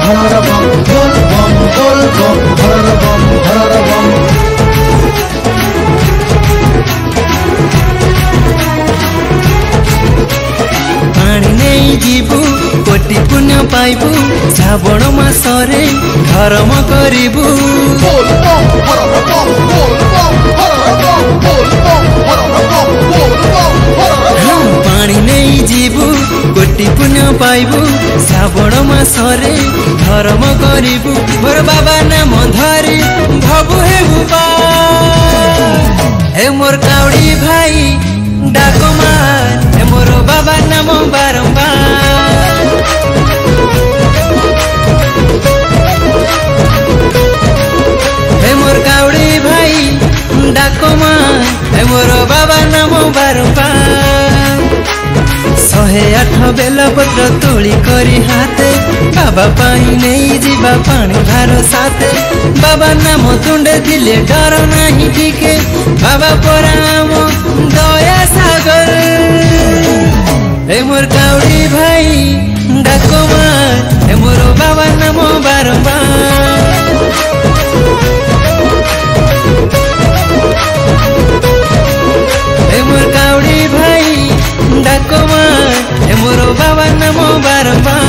हर बम बोल बम हर बम पानी नहीं जीवु कोटि पुण्य पाइबु श्रावण मासरे धर्म करिबु बोल बम हर बम बोल बम हर बम बोल बम हर बम बोल बम हम पानी नहीं जीवु कोटि पुण्य पाइबु श्रावण मासरे धर्म करिबु मोर बाबा नाम धरि भबु हेबु बा हे मोर काउडी भाई डाक मार हे मोर बाबा नाम बारंबार हे मोर काउडी भाई डाक मार हे मोर बाबा नाम बारंबार 108 बेल पत्र तोली करी हाथे बाबा पाई नहीं जीवा पानी भार साथे बाबा नाम तुंडे दिले डर नहीं टिके बाबा पराम दया सागर हे मोर काउडी भाई डाक मार हे मोर बाबा नाम बारंबार हे मोर काउडी भाई डाक मार हे मोर बाबा नाम बारंबार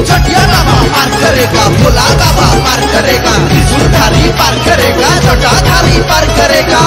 चटिया बाबा पार करेगा भोला बाबा पार करेगा त्रिशूलधारी पार करेगा जटाधारी पार करेगा।